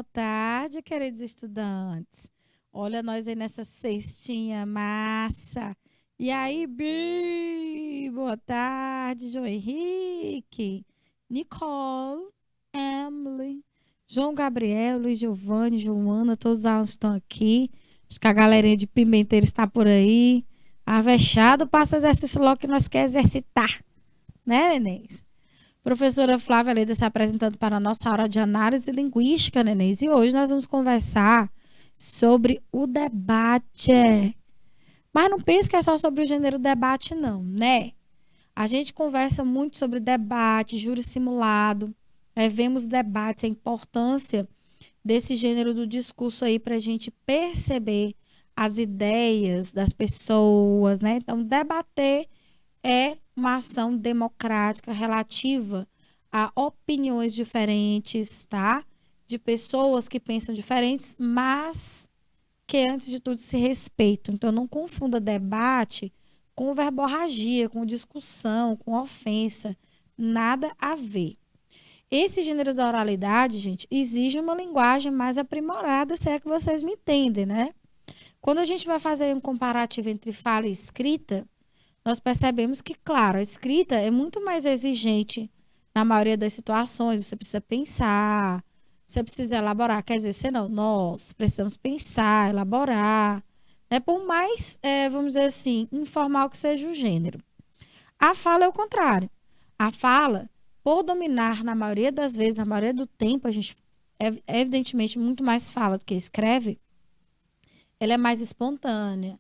boa tarde, queridos estudantes. Olha nós aí nessa cestinha massa. E aí, Bi? Boa tarde, João Henrique, Nicole, Emily, João Gabriel, Luiz Giovanni, Joana, todos os alunos estão aqui. Acho que a galerinha de Pimenteira está por aí. Avexado, passa exercício logo que nós queremos exercitar, né, nenéns? Professora Flávia Leda se apresentando para a nossa aula de análise linguística, nenéns. E hoje nós vamos conversar sobre o debate. Mas não pense que é só sobre o gênero debate, não, né? A gente conversa muito sobre debate, júri simulado. Vemos debates, a importância desse gênero do discurso aí para a gente perceber as ideias das pessoas, né? Então, debater é uma ação democrática relativa a opiniões diferentes, tá? De pessoas que pensam diferentes, mas que, antes de tudo, se respeitam. Então, não confunda debate com verborragia, com discussão, com ofensa. Nada a ver. Esse gênero da oralidade, gente, exige uma linguagem mais aprimorada, se é que vocês me entendem, né? Quando a gente vai fazer um comparativo entre fala e escrita, nós percebemos que, claro, a escrita é muito mais exigente na maioria das situações. Você precisa pensar, você precisa elaborar. Quer dizer, você não, nós precisamos pensar, elaborar. Né? Por mais, vamos dizer assim, informal que seja o gênero. A fala é o contrário. A fala, por dominar na maioria das vezes, na maioria do tempo, a gente evidentemente muito mais fala do que escreve, ela é mais espontânea.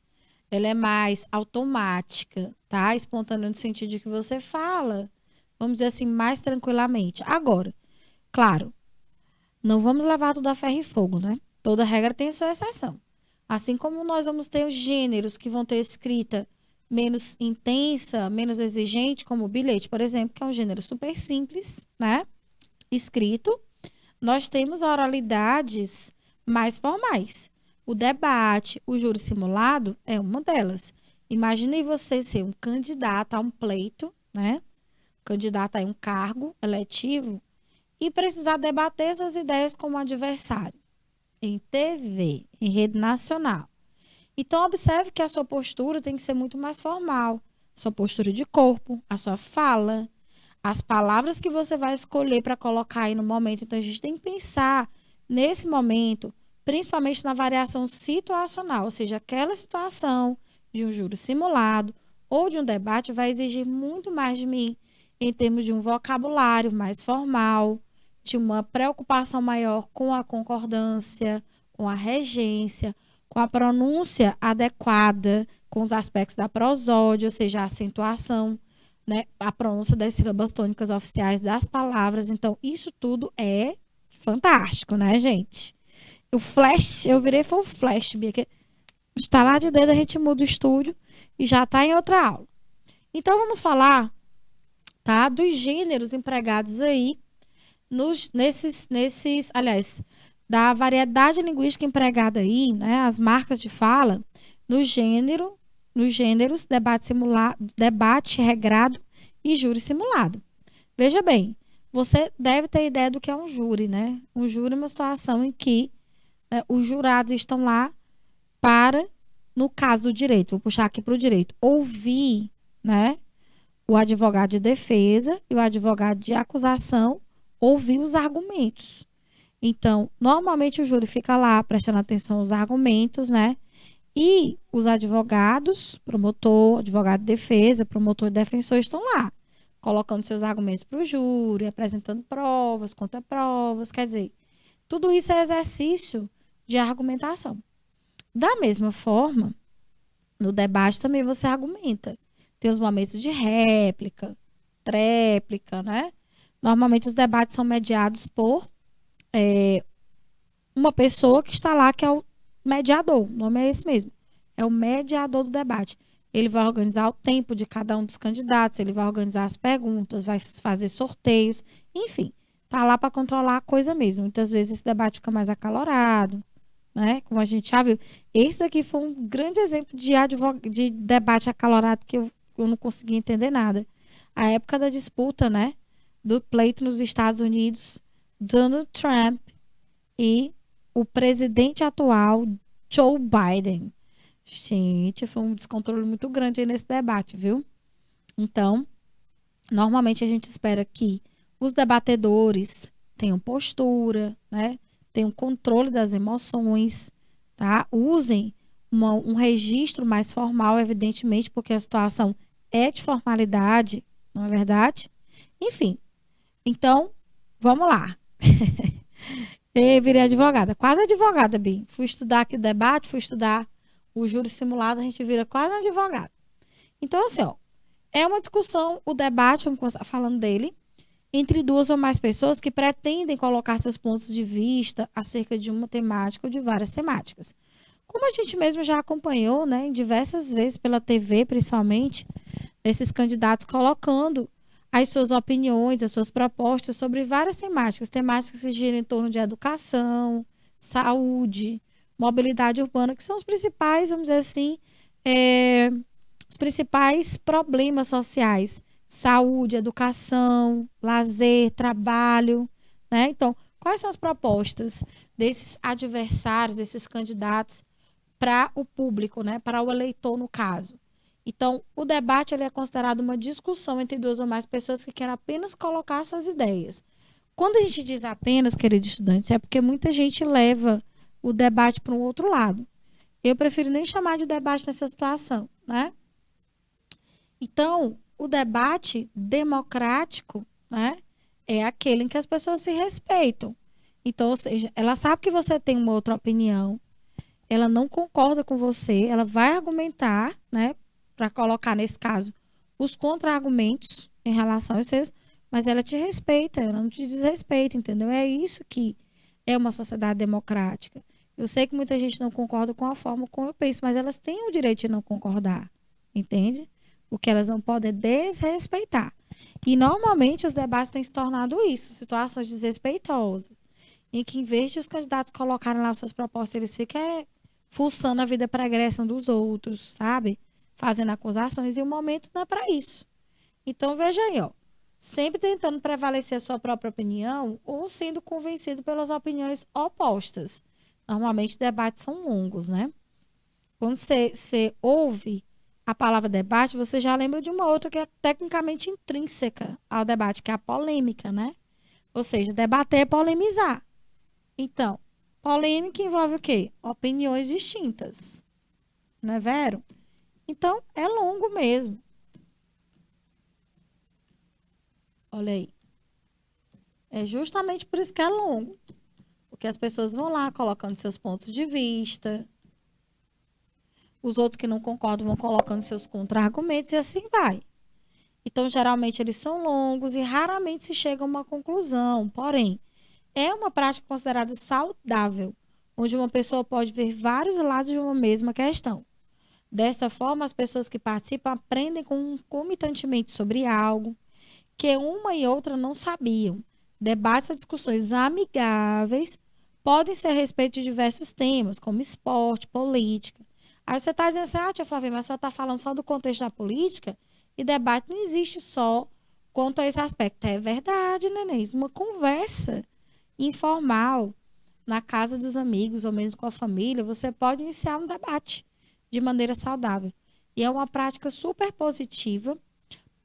Ela é mais automática, tá? Espontânea no sentido de que você fala, vamos dizer assim, mais tranquilamente. Agora, claro, não vamos levar tudo a ferro e fogo, né? Toda regra tem sua exceção. Assim como nós vamos ter os gêneros que vão ter escrita menos intensa, menos exigente, como o bilhete, por exemplo, que é um gênero super simples, né? Escrito. Nós temos oralidades mais formais. O debate, o júri simulado é uma delas. Imagine você ser um candidato a um pleito, né? Candidato a um cargo eletivo e precisar debater suas ideias com o adversário em TV, em rede nacional. Então, observe que a sua postura tem que ser muito mais formal. Sua postura de corpo, a sua fala, as palavras que você vai escolher para colocar aí no momento. Então, a gente tem que pensar nesse momento, principalmente na variação situacional, ou seja, aquela situação de um júri simulado ou de um debate vai exigir muito mais de mim em termos de um vocabulário mais formal, de uma preocupação maior com a concordância, com a regência, com a pronúncia adequada, com os aspectos da prosódia, ou seja, a acentuação, né, a pronúncia das sílabas tônicas oficiais das palavras. Então, isso tudo é fantástico, né, gente? O flash, eu virei foi o flash, Bia, que estalar de dedo a gente muda o estúdio e já está em outra aula. Então, vamos falar, tá, dos gêneros empregados aí, aliás, da variedade linguística empregada aí, né, as marcas de fala, nos gêneros, debate simulado, debate regrado e júri simulado. Veja bem, você deve ter ideia do que é um júri, né? Um júri é uma situação em que, né, os jurados estão lá para, no caso do direito, vou puxar aqui para o direito, ouvir, né, o advogado de defesa e o advogado de acusação, ouvir os argumentos. Então, normalmente o júri fica lá prestando atenção aos argumentos, né? E os advogados, promotor, advogado de defesa, promotor e defensor estão lá, colocando seus argumentos para o júri, apresentando provas, contraprovas, quer dizer, tudo isso é exercício de argumentação. Da mesma forma, no debate também você argumenta. Tem os momentos de réplica, tréplica, né? Normalmente os debates são mediados por uma pessoa que está lá, que é o mediador. O nome é esse mesmo. É o mediador do debate. Ele vai organizar o tempo de cada um dos candidatos, ele vai organizar as perguntas, vai fazer sorteios, enfim, tá lá para controlar a coisa mesmo. Muitas vezes esse debate fica mais acalorado, né? Como a gente já viu. Esse aqui foi um grande exemplo de debate acalorado que eu não consegui entender nada. A época da disputa, né, do pleito nos Estados Unidos, Donald Trump e o presidente atual, Joe Biden. Gente, foi um descontrole muito grande aí nesse debate, viu? Então, normalmente a gente espera que os debatedores tenham postura, né? Tenham controle das emoções, tá? Usem um registro mais formal, evidentemente, porque a situação é de formalidade, não é verdade? Enfim, então, vamos lá. Eu virei advogada, quase advogada, Bi. Fui estudar aqui o debate, fui estudar o júri simulado, a gente vira quase advogada. Então, assim, ó, é uma discussão, o debate, vamos começar falando dele, entre duas ou mais pessoas que pretendem colocar seus pontos de vista acerca de uma temática ou de várias temáticas. Como a gente mesmo já acompanhou, né, em diversas vezes pela TV, principalmente, esses candidatos colocando as suas opiniões, as suas propostas sobre várias temáticas que se giram em torno de educação, saúde, mobilidade urbana, que são os principais, vamos dizer assim, os principais problemas sociais: saúde, educação, lazer, trabalho, né? Então, quais são as propostas desses adversários, desses candidatos para o público, né? Para o eleitor, no caso? Então, o debate ele é considerado uma discussão entre duas ou mais pessoas que querem apenas colocar suas ideias. Quando a gente diz apenas, queridos estudantes, é porque muita gente leva o debate para um outro lado. Eu prefiro nem chamar de debate nessa situação, né? Então, o debate democrático, né, é aquele em que as pessoas se respeitam. Então, ou seja, ela sabe que você tem uma outra opinião, ela não concorda com você, ela vai argumentar, né, para colocar, nesse caso, os contra-argumentos em relação aos seus, mas ela te respeita, ela não te desrespeita, entendeu? É isso que é uma sociedade democrática. Eu sei que muita gente não concorda com a forma como eu penso, mas elas têm o direito de não concordar, entende? O que elas não podem é desrespeitar. E, normalmente, os debates têm se tornado isso, situações desrespeitosas, em que, em vez de os candidatos colocarem lá suas propostas, eles ficam fuçando a vida pregressa um dos outros, sabe? Fazendo acusações, e o momento não é para isso. Então, veja aí, ó, sempre tentando prevalecer a sua própria opinião ou sendo convencido pelas opiniões opostas. Normalmente, debates são longos, né? Quando você ouve a palavra debate, você já lembra de uma outra que é tecnicamente intrínseca ao debate, que é a polêmica, né? Ou seja, debater é polemizar. Então, polêmica envolve o quê? Opiniões distintas. Não é vero? Então, é longo mesmo. Olha aí. É justamente por isso que é longo. Porque as pessoas vão lá colocando seus pontos de vista. Os outros que não concordam vão colocando seus contra-argumentos e assim vai. Então, geralmente, eles são longos e raramente se chega a uma conclusão. Porém, é uma prática considerada saudável, onde uma pessoa pode ver vários lados de uma mesma questão. Desta forma, as pessoas que participam aprendem concomitantemente sobre algo que uma e outra não sabiam. Debates ou discussões amigáveis podem ser a respeito de diversos temas, como esporte, política. Aí você está dizendo assim, tia Flávia, mas você está falando só do contexto da política? E debate não existe só quanto a esse aspecto. É verdade, neném. Uma conversa informal na casa dos amigos ou mesmo com a família, você pode iniciar um debate de maneira saudável. E é uma prática super positiva,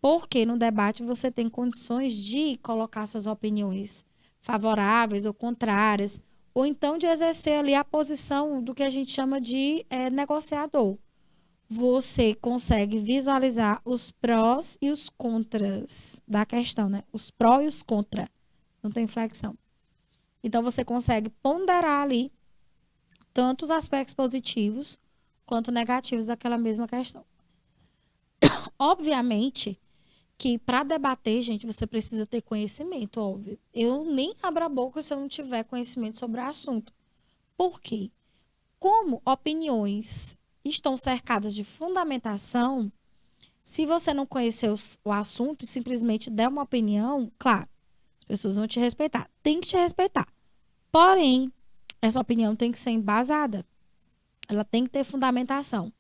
porque no debate você tem condições de colocar suas opiniões favoráveis ou contrárias, ou então de exercer ali a posição do que a gente chama de negociador. Você consegue visualizar os prós e os contras da questão, né? Os prós e os contras. Não tem flexão. Então, você consegue ponderar ali tanto os aspectos positivos quanto negativos daquela mesma questão. Obviamente que para debater, gente, você precisa ter conhecimento, óbvio. Eu nem abro a boca se eu não tiver conhecimento sobre o assunto. Por quê? Como opiniões estão cercadas de fundamentação, se você não conhecer o assunto e simplesmente der uma opinião, claro, as pessoas vão te respeitar. Tem que te respeitar. Porém, essa opinião tem que ser embasada. Ela tem que ter fundamentação.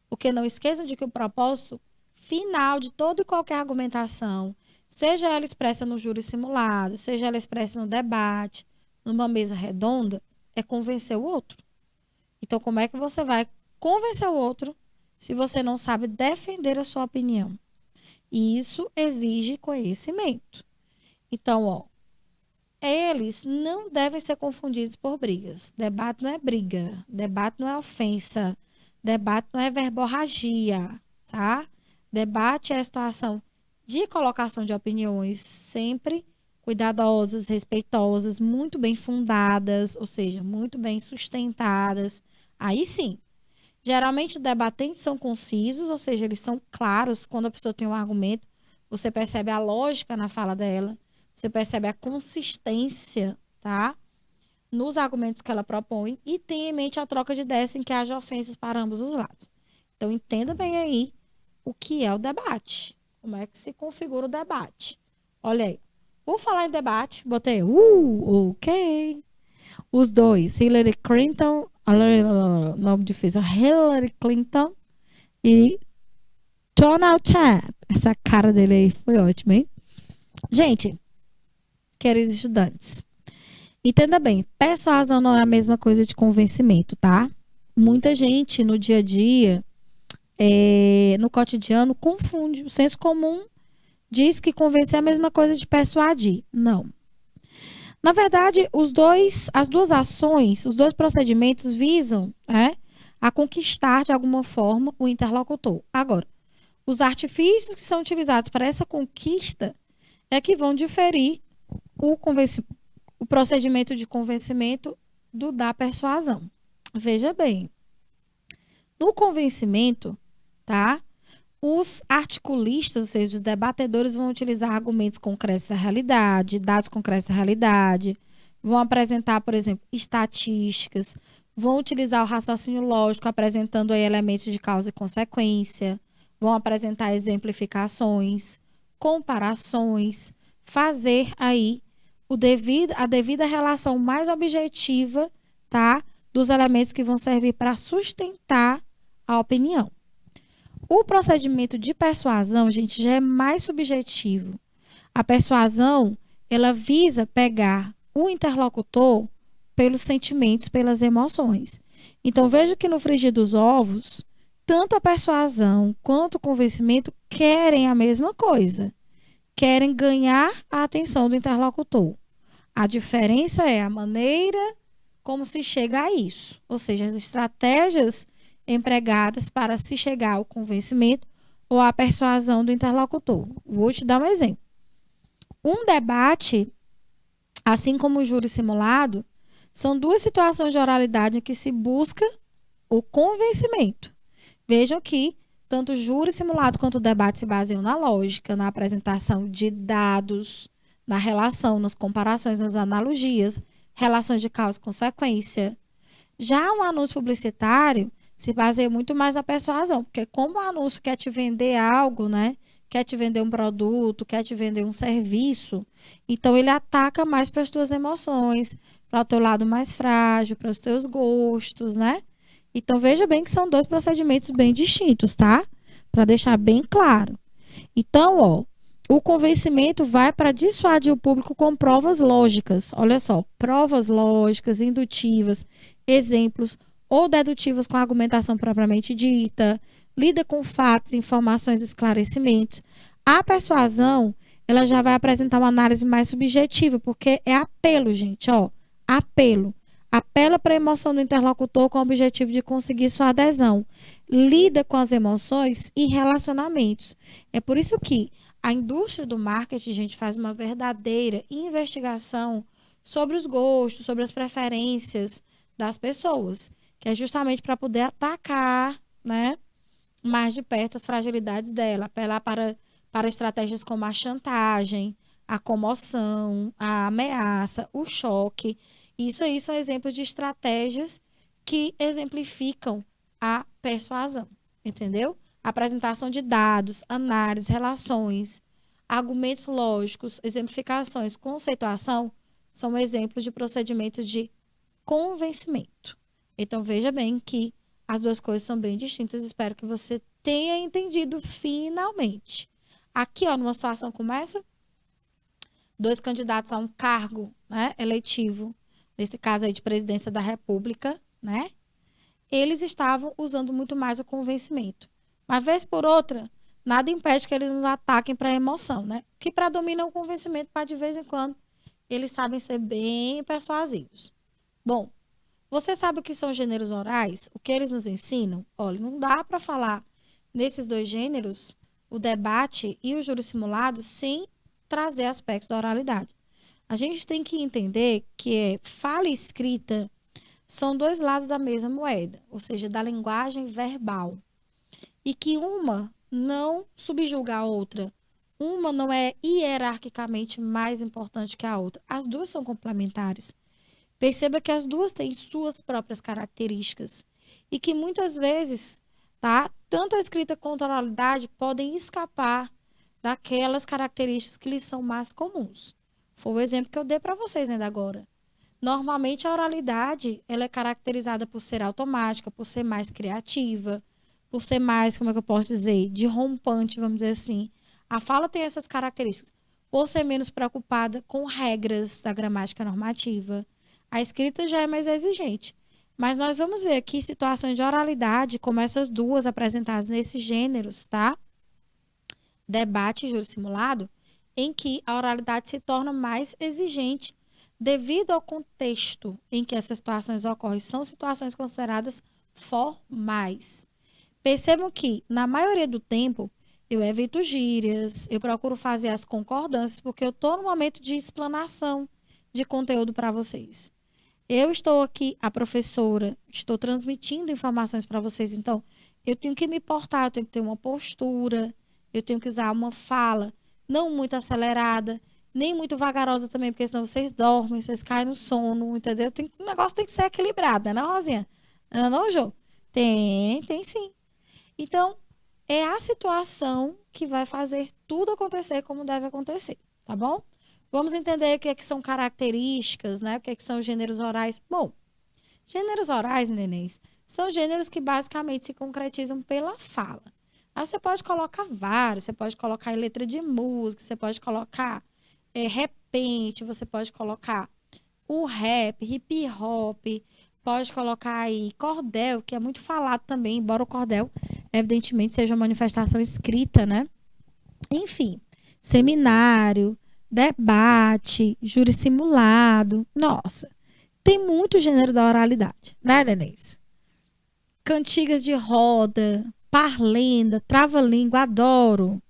Porque não esqueçam de que o propósito final de toda e qualquer argumentação, seja ela expressa no júri simulado, seja ela expressa no debate, numa mesa redonda é convencer o outro. Então, como é que você vai convencer o outro se você não sabe defender a sua opinião? E isso exige conhecimento. Então, ó, eles não devem ser confundidos por brigas. Debate não é briga, debate não é ofensa, debate não é verborragia, tá? Debate é a situação de colocação de opiniões sempre cuidadosas, respeitosas, muito bem fundadas, ou seja, muito bem sustentadas. Aí sim. Geralmente, debatentes são concisos, ou seja, eles são claros. Quando a pessoa tem um argumento, você percebe a lógica na fala dela, você percebe a consistência, tá? Nos argumentos que ela propõe e tem em mente a troca de ideias sem que haja ofensas para ambos os lados. Então, entenda bem aí o que é o debate. Como é que se configura o debate. Olha aí. Por falar em debate, botei ok. Os dois, Hillary Clinton, nome difícil, Hillary Clinton e Donald Trump. Essa cara dele aí foi ótima, hein? Gente, queridos estudantes, entenda bem, persuasão não é a mesma coisa de convencimento, tá? Muita gente no dia a dia, no cotidiano, confunde. O senso comum diz que convencer é a mesma coisa de persuadir. Não. Na verdade, as duas ações, os dois procedimentos visam a conquistar de alguma forma o interlocutor. Agora, os artifícios que são utilizados para essa conquista é que vão diferir o procedimento de convencimento do da persuasão. Veja bem, no convencimento, tá? Os articulistas, ou seja, os debatedores, vão utilizar argumentos concretos da realidade, dados concretos da realidade, vão apresentar, por exemplo, estatísticas, vão utilizar o raciocínio lógico, apresentando aí elementos de causa e consequência, vão apresentar exemplificações, comparações, fazer aí a devida relação mais objetiva, tá, dos elementos que vão servir para sustentar a opinião. O procedimento de persuasão, gente, já é mais subjetivo. A persuasão, ela visa pegar o interlocutor pelos sentimentos, pelas emoções. Então, veja que no frigir dos ovos, tanto a persuasão quanto o convencimento querem a mesma coisa. Querem ganhar a atenção do interlocutor. A diferença é a maneira como se chega a isso. Ou seja, as estratégias empregadas para se chegar ao convencimento ou à persuasão do interlocutor. Vou te dar um exemplo. Um debate, assim como o júri simulado, são duas situações de oralidade em que se busca o convencimento. Vejam que tanto o júri simulado quanto o debate se baseiam na lógica, na apresentação de dados, na relação, nas comparações, nas analogias, relações de causa e consequência. Já um anúncio publicitário se baseia muito mais na persuasão, porque como o anúncio quer te vender algo, né? Quer te vender um produto, quer te vender um serviço, então ele ataca mais para as tuas emoções, para o teu lado mais frágil, para os teus gostos, né? Então veja bem que são dois procedimentos bem distintos, tá? Para deixar bem claro. Então, ó, o convencimento vai para dissuadir o público com provas lógicas. Olha só, provas lógicas, indutivas, exemplos ou dedutivas com argumentação propriamente dita, lida com fatos, informações, esclarecimentos. A persuasão, ela já vai apresentar uma análise mais subjetiva, porque é apelo, gente, ó, apelo. Apela para a emoção do interlocutor com o objetivo de conseguir sua adesão. Lida com as emoções e relacionamentos. É por isso que a indústria do marketing, gente, faz uma verdadeira investigação sobre os gostos, sobre as preferências das pessoas, que é justamente para poder atacar, né, mais de perto as fragilidades dela, apelar para estratégias como a chantagem, a comoção, a ameaça, o choque. Isso aí são exemplos de estratégias que exemplificam a persuasão, entendeu? Apresentação de dados, análise, relações, argumentos lógicos, exemplificações, conceituação, são exemplos de procedimentos de convencimento. Então, veja bem que as duas coisas são bem distintas. Espero que você tenha entendido finalmente. Aqui, ó, numa situação como essa, dois candidatos a um cargo, né, eletivo. nesse caso aí de presidência da República, né? Eles estavam usando muito mais o convencimento. Mas, vez por outra, nada impede que eles nos ataquem para a emoção, né? O que predomina é o convencimento, para de vez em quando eles sabem ser bem persuasivos. Bom, você sabe o que são gêneros orais? O que eles nos ensinam? Olha, não dá para falar nesses dois gêneros, o debate e o júri simulado, sem trazer aspectos da oralidade. A gente tem que entender que fala e escrita são dois lados da mesma moeda, ou seja, da linguagem verbal. E que uma não subjuga a outra. Uma não é hierarquicamente mais importante que a outra. As duas são complementares. Perceba que as duas têm suas próprias características. E que muitas vezes, tá, tanto a escrita quanto a oralidade podem escapar daquelas características que lhes são mais comuns. Foi o exemplo que eu dei para vocês ainda agora. Normalmente a oralidade ela é caracterizada por ser automática, por ser mais criativa, por ser mais, como é que eu posso dizer, de rompante, vamos dizer assim. A fala tem essas características. Por ser menos preocupada com regras da gramática normativa. A escrita já é mais exigente. Mas nós vamos ver aqui situações de oralidade, como essas duas apresentadas nesses gêneros, tá? Debate e júri simulado, em que a oralidade se torna mais exigente devido ao contexto em que essas situações ocorrem. São situações consideradas formais. Percebam que, na maioria do tempo, eu evito gírias, eu procuro fazer as concordâncias, porque eu estou no momento de explanação de conteúdo para vocês. Eu estou aqui, a professora, estou transmitindo informações para vocês, então eu tenho que me portar, eu tenho que ter uma postura, eu tenho que usar uma fala não muito acelerada, nem muito vagarosa também, porque senão vocês dormem, vocês caem no sono, entendeu? O negócio tem que ser equilibrado, né, Rosinha? Não, não, Jô? Tem sim. Então, é a situação que vai fazer tudo acontecer como deve acontecer, tá bom? Vamos entender o que, que são características, né? O que, que são gêneros orais. Bom, gêneros orais, nenéns, são gêneros que basicamente se concretizam pela fala. Aí você pode colocar vários, você pode colocar em letra de música, você pode colocar repente, você pode colocar o rap, hip hop, pode colocar aí cordel, que é muito falado também, embora o cordel, evidentemente, seja uma manifestação escrita, né? Enfim, seminário, debate, júri simulado. Nossa, tem muito gênero da oralidade, né, Denise? Cantigas de roda, parlenda, trava-língua, adoro.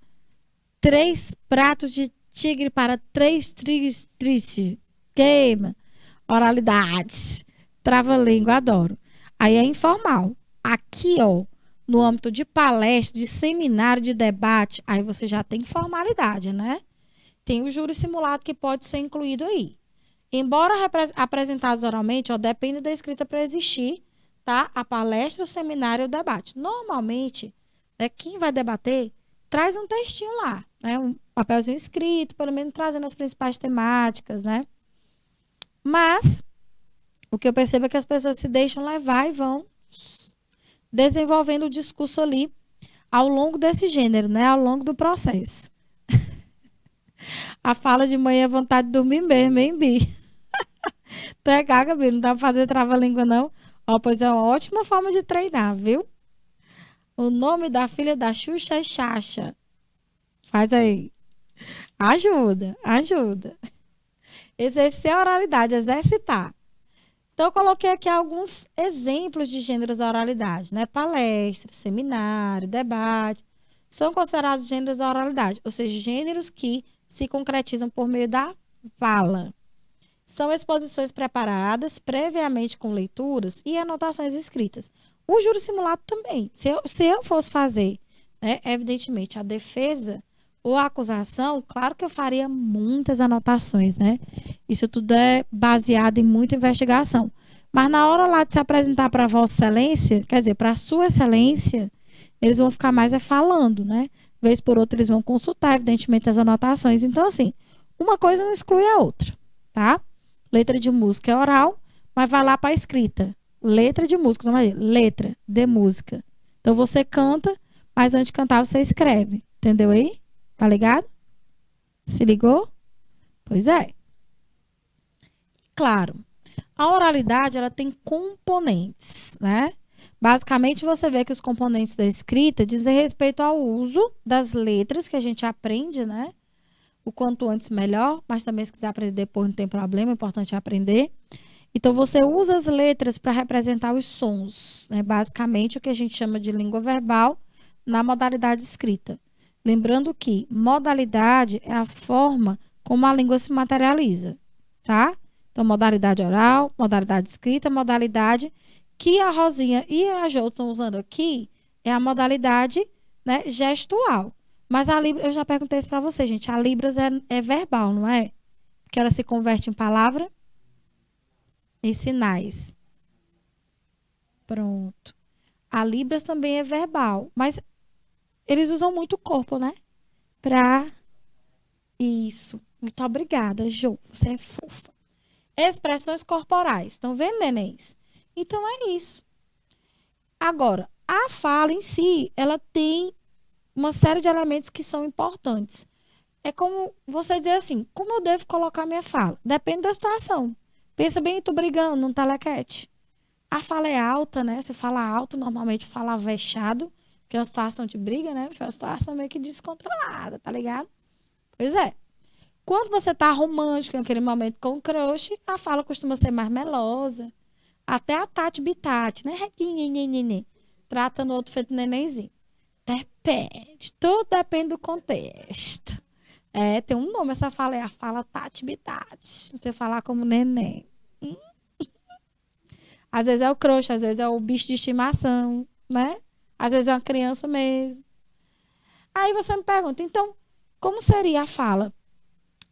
3 pratos de tigre para 3 tristes. Queima. Oralidades. Trava-língua, adoro. Aí é informal. Aqui, ó, no âmbito de palestra, de seminário, de debate, aí você já tem formalidade, né? Tem o júri simulado que pode ser incluído aí. Embora apresentados oralmente, ó, depende da escrita para existir, tá? A palestra, o seminário e o debate. Normalmente, quem vai debater traz um textinho lá, né? Um papelzinho escrito, pelo menos trazendo as principais temáticas, né? Mas o que eu percebo é que as pessoas se deixam levar e vão desenvolvendo o discurso ali ao longo desse gênero, né? Ao longo do processo. A fala de manhã é vontade de dormir mesmo, hein, Bi? Tu é gaga, Bi, não dá pra fazer trava-língua, não. Ó, pois é uma ótima forma de treinar, viu? O nome da filha da Xuxa é Xaxa. Faz aí. Ajuda, ajuda. Exercer a oralidade, exercitar. Então, eu coloquei aqui alguns exemplos de gêneros da oralidade, né? Palestra, seminário, debate. São considerados gêneros da oralidade, ou seja, gêneros que se concretizam por meio da fala. São exposições preparadas previamente com leituras e anotações escritas. O júri simulado também. Se eu fosse fazer, né, evidentemente, a defesa ou a acusação, claro que eu faria muitas anotações, né? Isso tudo é baseado em muita investigação. Mas na hora lá de se apresentar para Vossa Excelência, quer dizer, para a Sua Excelência, eles vão ficar mais falando, né? Vez por outra, eles vão consultar, evidentemente, as anotações. Então, assim, uma coisa não exclui a outra, tá? Letra de música é oral, mas vai lá para a escrita. Letra de música, não vai letra de música. Então, você canta, mas antes de cantar, você escreve. Entendeu aí? Tá ligado? Se ligou? Pois é. Claro, A oralidade, ela tem componentes, né? Basicamente, você vê que os componentes da escrita dizem respeito ao uso das letras que a gente aprende, né? O quanto antes melhor, mas também se quiser aprender depois não tem problema, é importante aprender. Então, você usa as letras para representar os sons, né? Basicamente, o que a gente chama de língua verbal na modalidade escrita. Lembrando que modalidade é a forma como a língua se materializa, tá? Então, modalidade oral, modalidade escrita, modalidade que a Rosinha e a Jo estão usando aqui é a modalidade, né, gestual. Mas a Libras, eu já perguntei isso para você, gente, a Libras é verbal, não é? Porque ela se converte em palavra, em sinais. Pronto. A Libras também é verbal, mas eles usam muito o corpo, né? Pra isso. Muito obrigada, Jo. Você é fofa. Expressões corporais. Estão vendo, nenéns? Então é isso. Agora, a fala em si, ela tem uma série de elementos que são importantes. É como você dizer assim, como eu devo colocar minha fala? Depende da situação. Pensa bem, tu brigando num telequete. A fala é alta, né? Você fala alto, normalmente fala vexado, que é uma situação de briga, né? Foi uma situação meio que descontrolada, tá ligado? Pois é. Quando você tá romântico, naquele momento com o crush, a fala costuma ser mais melosa. Até a Tati Bitati, né? Tratando o outro feito nenenzinho. Depende. Tudo depende do contexto. É, tem um nome essa fala, é a fala Tati Bitati. Você falar como neném. Às vezes é o crush, às vezes é o bicho de estimação, né? Às vezes é uma criança mesmo. Aí você me pergunta, então, como seria a fala?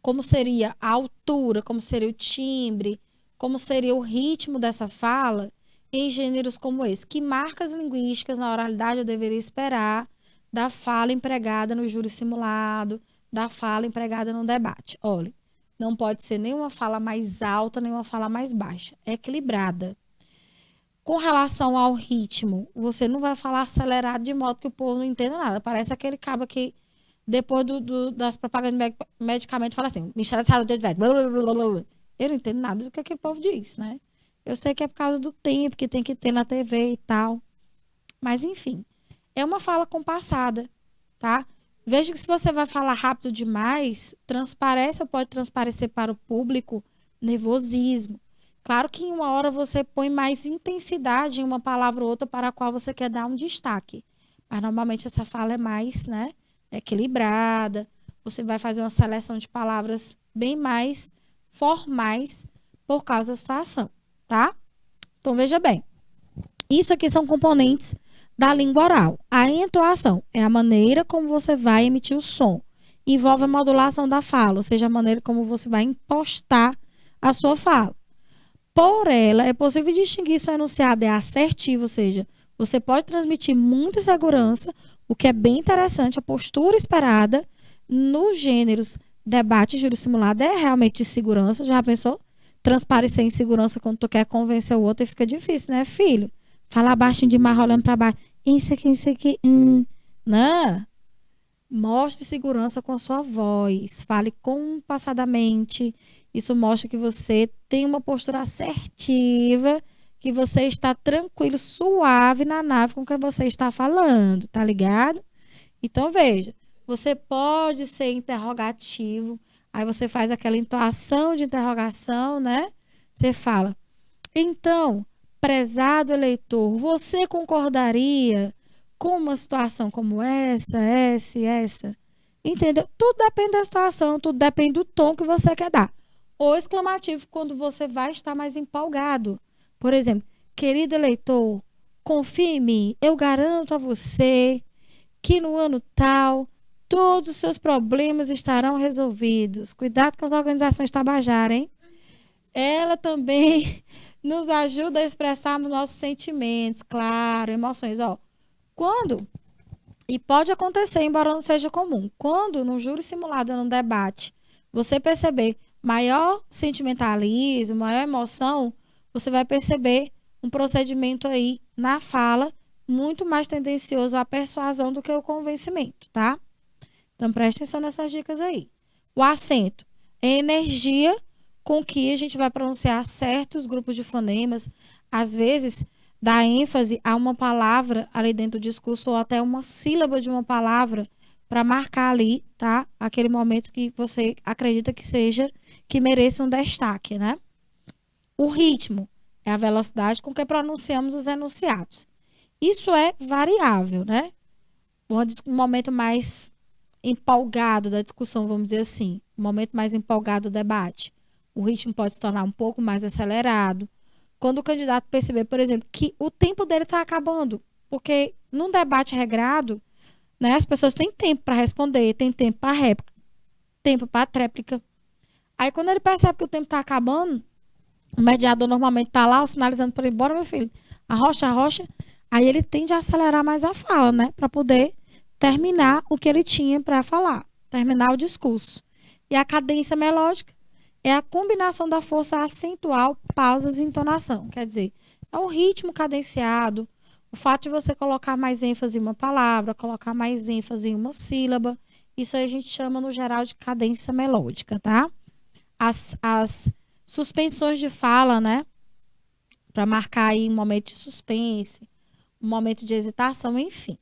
Como seria a altura? Como seria o timbre? Como seria o ritmo dessa fala em gêneros como esse? Que marcas linguísticas na oralidade eu deveria esperar da fala empregada no júri simulado, da fala empregada no debate? Olha, não pode ser nenhuma fala mais alta, nenhuma fala mais baixa. É equilibrada. Com relação ao ritmo, você não vai falar acelerado de modo que o povo não entenda nada. Parece aquele cabo que, depois das propagandas de medicamento, fala assim, Michel Saúde, eu não entendo nada do que aquele povo diz, né? Eu sei que é por causa do tempo que tem que ter na TV e tal. Mas, enfim, é uma fala compassada, tá? Veja que se você vai falar rápido demais, transparece ou pode transparecer para o público nervosismo. Claro que em uma hora você põe mais intensidade em uma palavra ou outra para a qual você quer dar um destaque. Mas normalmente essa fala é mais, né, equilibrada. Você vai fazer uma seleção de palavras bem mais formais por causa da situação, tá? Então veja bem. Isso aqui são componentes da língua oral. A entoação é a maneira como você vai emitir o som. Envolve a modulação da fala, ou seja, a maneira como você vai impostar a sua fala. Por ela, é possível distinguir se o enunciado é assertivo, ou seja, você pode transmitir muita segurança, o que é bem interessante, a postura esperada nos gêneros debate e júri simulado é realmente de segurança. Já pensou? Transparecer em segurança quando tu quer convencer o outro e fica difícil, né, filho? Falar baixinho demais, olhando para baixo. Isso aqui. Não. Mostre segurança com a sua voz. Fale compassadamente. Isso mostra que você tem uma postura assertiva, que você está tranquilo, suave na nave com quem você está falando, tá ligado? Então, veja, você pode ser interrogativo, aí você faz aquela entoação de interrogação, né? Você fala, então, prezado eleitor, você concordaria com uma situação como essa e essa? Entendeu? Tudo depende da situação, tudo depende do tom que você quer dar. Ou exclamativo, quando você vai estar mais empolgado. Por exemplo, querido eleitor, confie em mim, eu garanto a você que no ano tal, todos os seus problemas estarão resolvidos. Cuidado com as organizações Tabajara, hein? Ela também nos ajuda a expressarmos nossos sentimentos, claro, emoções. Ó, quando, e pode acontecer, embora não seja comum, quando no júri simulado, no debate, você perceber maior sentimentalismo, maior emoção, você vai perceber um procedimento aí na fala muito mais tendencioso à persuasão do que o convencimento, tá? Então, preste atenção nessas dicas aí. O acento é energia com que a gente vai pronunciar certos grupos de fonemas, às vezes dá ênfase a uma palavra ali dentro do discurso ou até uma sílaba de uma palavra para marcar ali, tá? Aquele momento que você acredita que seja, que mereça um destaque, né? O ritmo é a velocidade com que pronunciamos os enunciados. Isso é variável, né? Um momento mais empolgado da discussão, vamos dizer assim, um momento mais empolgado do debate. O ritmo pode se tornar um pouco mais acelerado. Quando o candidato perceber, por exemplo, que o tempo dele está acabando, porque num debate regrado, né, as pessoas têm tempo para responder, têm tempo para réplica, tempo para tréplica. Aí quando ele percebe que o tempo está acabando, o mediador normalmente está lá sinalizando para ele, bora meu filho, arrocha, arrocha. Aí ele tende a acelerar mais a fala, né, para poder terminar o que ele tinha para falar, terminar o discurso. E a cadência melódica é a combinação da força acentual, pausas e entonação. Quer dizer, é um ritmo cadenciado, o fato de você colocar mais ênfase em uma palavra, colocar mais ênfase em uma sílaba, isso aí a gente chama no geral de cadência melódica, tá? As suspensões de fala, né? Para marcar aí um momento de suspense, um momento de hesitação, enfim.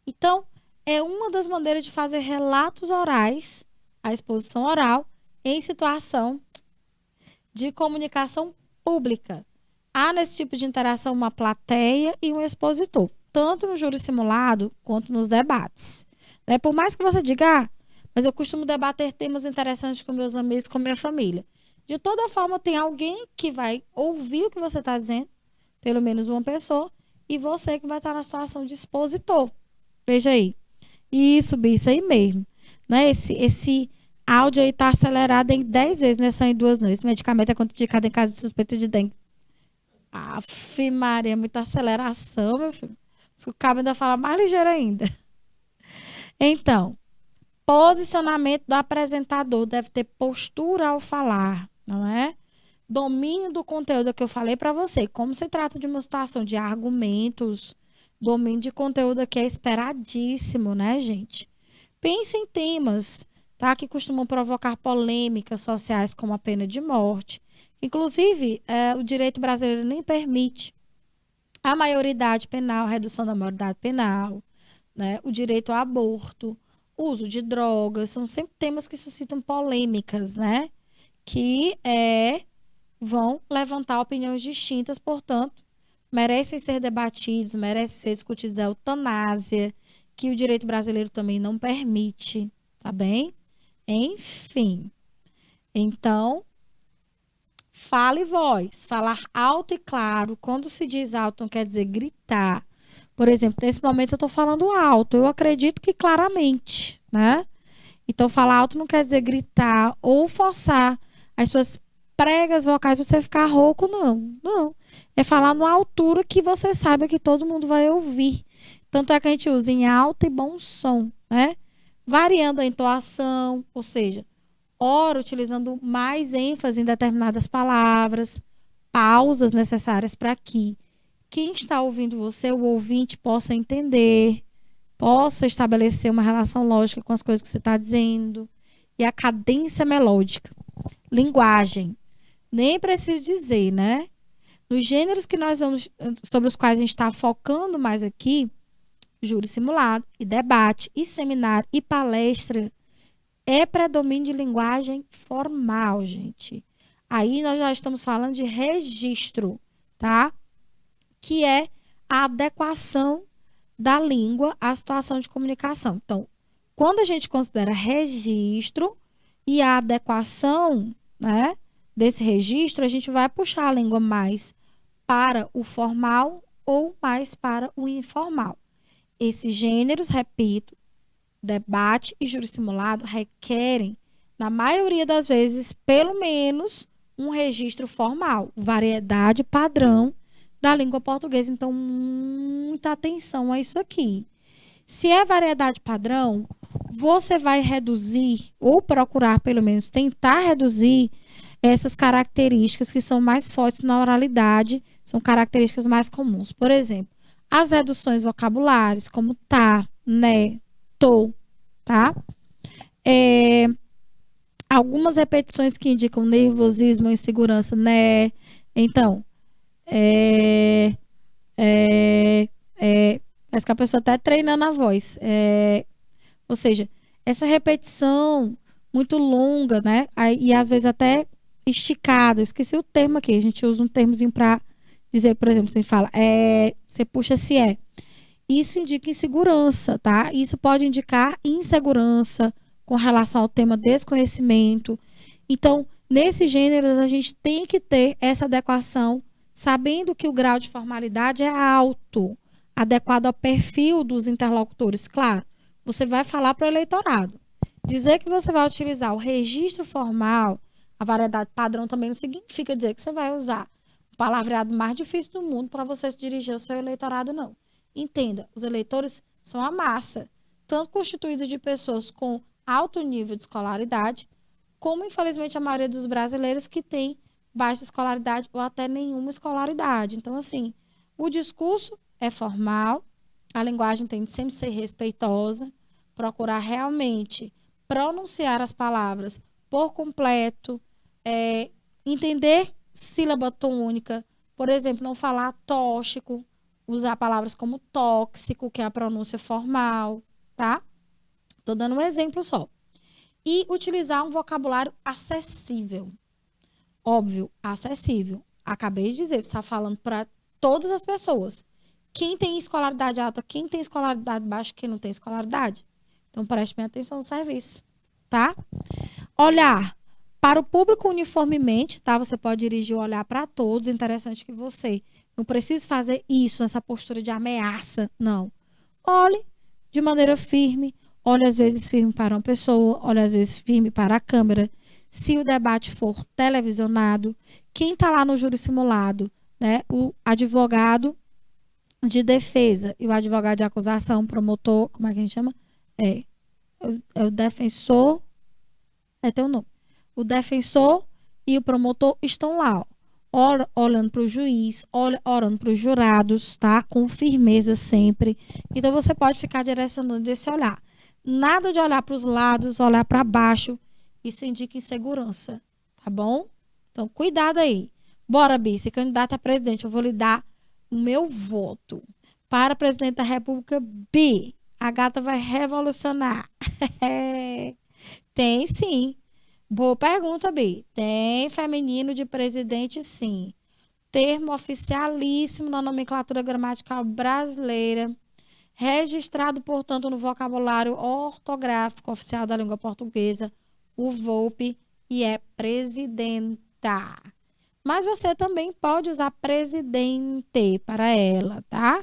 Então, é uma das maneiras de fazer relatos orais, a exposição oral, em situação de comunicação pública. Há nesse tipo de interação uma plateia e um expositor, tanto no júri simulado quanto nos debates. Né? Por mais que você diga, mas eu costumo debater temas interessantes com meus amigos, com minha família. De toda forma, tem alguém que vai ouvir o que você está dizendo, pelo menos uma pessoa, e você que vai estar na situação de expositor. Veja aí. Isso, Bi, isso aí mesmo. Né? Esse áudio aí tá acelerado em 10 vezes, não é só em 2, não. Esse medicamento é contraindicado em caso de suspeita de dengue. Aff, Maria, muita aceleração, meu filho. O cabo ainda fala mais ligeiro ainda. Então, posicionamento do apresentador deve ter postura ao falar, não é? Domínio do conteúdo que eu falei para você. Como se trata de uma situação de argumentos, domínio de conteúdo que é esperadíssimo, né, gente? Pense em temas, tá, que costumam provocar polêmicas sociais, como a pena de morte. Inclusive, o direito brasileiro nem permite a maioridade penal, a redução da maioridade penal, né, o direito ao aborto, o uso de drogas, são sempre temas que suscitam polêmicas, né, que vão levantar opiniões distintas, portanto, merecem ser debatidos, merecem ser discutidos a eutanásia, que o direito brasileiro também não permite, tá bem? Enfim. Então, fale voz, falar alto e claro. Quando se diz alto, não quer dizer gritar. Por exemplo, nesse momento eu estou falando alto, eu acredito que claramente, né? Então, falar alto não quer dizer gritar ou forçar as suas pregas vocais para você ficar rouco, não. Não. É falar numa altura que você saiba que todo mundo vai ouvir. Tanto é que a gente usa em alto e bom som, né? Variando a entoação, ou seja, ora utilizando mais ênfase em determinadas palavras, pausas necessárias para que quem está ouvindo você, o ouvinte, possa entender, possa estabelecer uma relação lógica com as coisas que você está dizendo. E a cadência melódica. Linguagem. Nem preciso dizer, né? Nos gêneros que nós vamos, sobre os quais a gente está focando mais aqui, júri simulado, e debate, e seminário, e palestra, é predomínio de linguagem formal, gente. Aí nós já estamos falando de registro, tá? Que é a adequação da língua à situação de comunicação. Então, quando a gente considera registro e a adequação, né, desse registro, a gente vai puxar a língua mais para o formal ou mais para o informal. Esses gêneros, repito, debate e júri simulado requerem, na maioria das vezes, pelo menos um registro formal, variedade padrão da língua portuguesa. Então, muita atenção a isso aqui. Se é variedade padrão, você vai reduzir, ou procurar, pelo menos, tentar reduzir essas características que são mais fortes na oralidade, são características mais comuns. Por exemplo, as reduções vocabulares, como tá, né, tô, tá? Algumas repetições que indicam nervosismo ou insegurança, né? Então, é, é, parece que a pessoa está treinando a voz. Ou seja, essa repetição muito longa, né? E às vezes até esticada. Eu esqueci o termo aqui. A gente usa um termozinho para dizer, por exemplo, você fala, você puxa se é. Isso indica insegurança, tá? Isso pode indicar insegurança com relação ao tema desconhecimento. Então, nesses gêneros, a gente tem que ter essa adequação, sabendo que o grau de formalidade é alto, adequado ao perfil dos interlocutores. Claro, você vai falar para o eleitorado. Dizer que você vai utilizar o registro formal, a variedade padrão, também não significa dizer que você vai usar o palavreado mais difícil do mundo para você se dirigir ao seu eleitorado, não. Entenda, os eleitores são a massa, tanto constituídos de pessoas com alto nível de escolaridade, como, infelizmente, a maioria dos brasileiros que tem baixa escolaridade ou até nenhuma escolaridade. Então, assim, o discurso é formal, a linguagem tem que sempre ser respeitosa, procurar realmente pronunciar as palavras por completo, entender sílaba tônica, por exemplo, não falar tóxico, usar palavras como tóxico, que é a pronúncia formal, tá? Tô dando um exemplo só. E utilizar um vocabulário acessível. Óbvio, acessível. Acabei de dizer, você está falando para todas as pessoas. Quem tem escolaridade alta, quem tem escolaridade baixa, quem não tem escolaridade. Então, preste bem atenção no serviço, tá? Olhar para o público uniformemente, tá? Você pode dirigir o olhar para todos. Interessante que você não precisa fazer isso nessa postura de ameaça, não. Olhe de maneira firme, olhe às vezes firme para uma pessoa, olhe às vezes firme para a câmera. Se o debate for televisionado, quem está lá no júri simulado, né? O advogado de defesa e o advogado de acusação, promotor, como é que a gente chama? É o defensor, tem um nome. O defensor e o promotor estão lá, ó, olhando para o juiz, olhando para os jurados, tá? Com firmeza sempre. Então, você pode ficar direcionando esse olhar. Nada de olhar para os lados, olhar para baixo. Isso indica insegurança, tá bom? Então, cuidado aí. Bora, Bi, ser candidata a presidente, eu vou lhe dar o meu voto. Para presidente da República, Bi, a gata vai revolucionar. Tem sim. Boa pergunta, Bi. Tem feminino de presidente, sim. Termo oficialíssimo na nomenclatura gramatical brasileira. Registrado, portanto, no vocabulário ortográfico oficial da língua portuguesa, o VOLPE, e é presidenta. Mas você também pode usar presidente para ela, tá?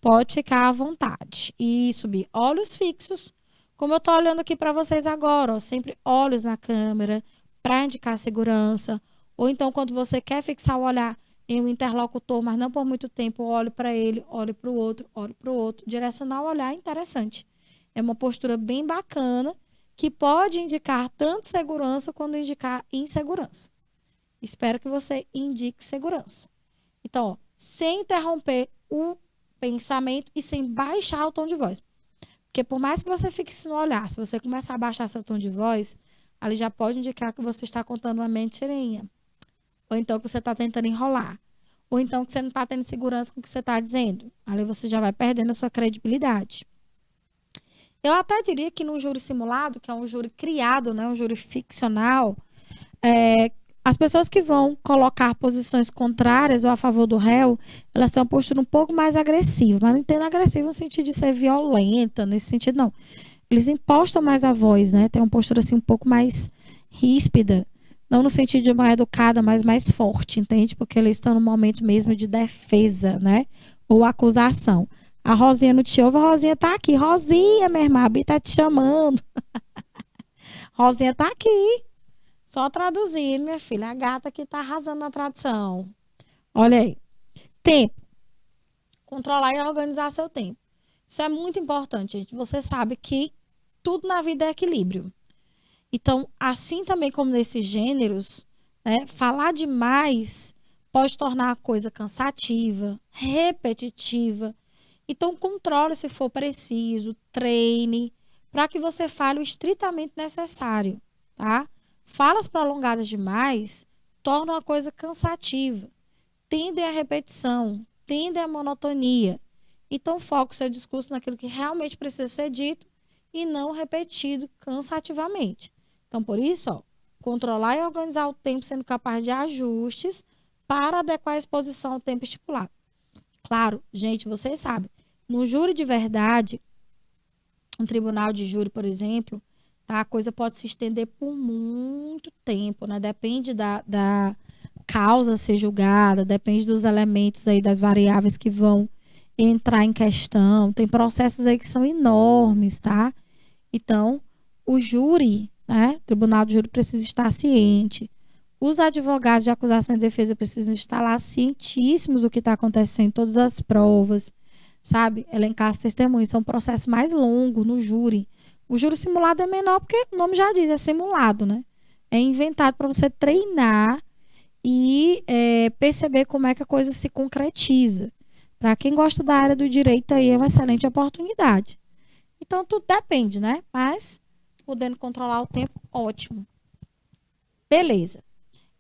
Pode ficar à vontade. Isso, Bi. Olhos fixos. Como eu estou olhando aqui para vocês agora, ó, sempre olhos na câmera para indicar segurança. Ou então, quando você quer fixar o olhar em um interlocutor, mas não por muito tempo, olhe para ele, olhe para o outro, olhe para o outro. Direcionar o olhar é interessante. É uma postura bem bacana que pode indicar tanto segurança quanto indicar insegurança. Espero que você indique segurança. Então, ó, sem interromper o pensamento e sem baixar o tom de voz. Porque por mais que você fique no olhar, se você começar a baixar seu tom de voz, ali já pode indicar que você está contando uma mentirinha. Ou então que você está tentando enrolar. Ou então que você não está tendo segurança com o que você está dizendo. Ali você já vai perdendo a sua credibilidade. Eu até diria que no júri simulado, que é um júri criado, né, um júri ficcional, as pessoas que vão colocar posições contrárias ou a favor do réu, elas têm uma postura um pouco mais agressiva. Mas não entendo agressiva no sentido de ser violenta, nesse sentido, não. Eles impostam mais a voz, né? Tem uma postura assim um pouco mais ríspida. Não no sentido de mais educada, mas mais forte, entende? Porque eles estão no momento mesmo de defesa, né? Ou acusação. A Rosinha não te ouve, a Rosinha tá aqui. Rosinha, minha irmã, a Bi tá te chamando. Rosinha tá aqui. Só traduzindo, minha filha. A gata que tá arrasando na tradução. Olha aí. Tempo. Controlar e organizar seu tempo. Isso é muito importante, gente. Você sabe que tudo na vida é equilíbrio. Então, assim também como nesses gêneros, né, falar demais pode tornar a coisa cansativa, repetitiva. Então, controle se for preciso, treine, para que você fale o estritamente necessário, tá? Falas prolongadas demais tornam a coisa cansativa, tendem à repetição, tendem à monotonia. Então, foque o seu discurso naquilo que realmente precisa ser dito e não repetido cansativamente. Então, por isso, ó, controlar e organizar o tempo, sendo capaz de ajustes para adequar a exposição ao tempo estipulado. Claro, gente, vocês sabem, no júri de verdade, um tribunal de júri, por exemplo, tá, a coisa pode se estender por muito tempo, né? Depende da causa a ser julgada, depende dos elementos aí, das variáveis que vão entrar em questão. Tem processos aí que são enormes, tá? Então, o júri, né? O tribunal de júri precisa estar ciente. Os advogados de acusação e defesa precisam estar lá cientíssimos do que está acontecendo, todas as provas, sabe? Elencar as testemunhas. É um processo mais longo no júri. O júri simulado é menor porque o nome já diz, é simulado, né? É inventado para você treinar e perceber como é que a coisa se concretiza. Para quem gosta da área do direito, aí é uma excelente oportunidade. Então, tudo depende, né? Mas, podendo controlar o tempo, ótimo. Beleza.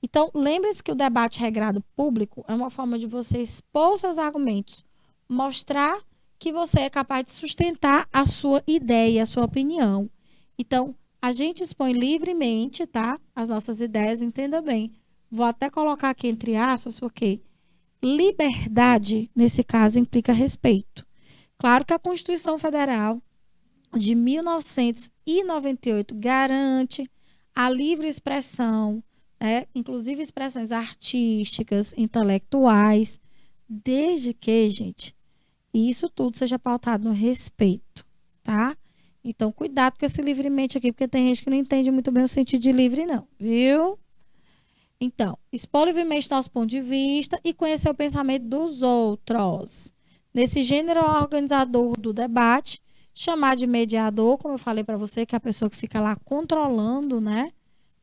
Então, lembre-se que o debate regrado público é uma forma de você expor seus argumentos, mostrar que você é capaz de sustentar a sua ideia, a sua opinião. Então, a gente expõe livremente, tá? As nossas ideias, entenda bem. Vou até colocar aqui entre aspas, porque liberdade, nesse caso, implica respeito. Claro que a Constituição Federal de 1998 garante a livre expressão, né? Inclusive expressões artísticas, intelectuais, desde que, gente, isso tudo seja pautado no respeito, tá? Então, cuidado com esse livremente aqui, porque tem gente que não entende muito bem o sentido de livre, não, viu? Então, expor livremente nosso ponto de vista e conhecer o pensamento dos outros. Nesse gênero organizador do debate, chamar de mediador, como eu falei para você, que é a pessoa que fica lá controlando, né,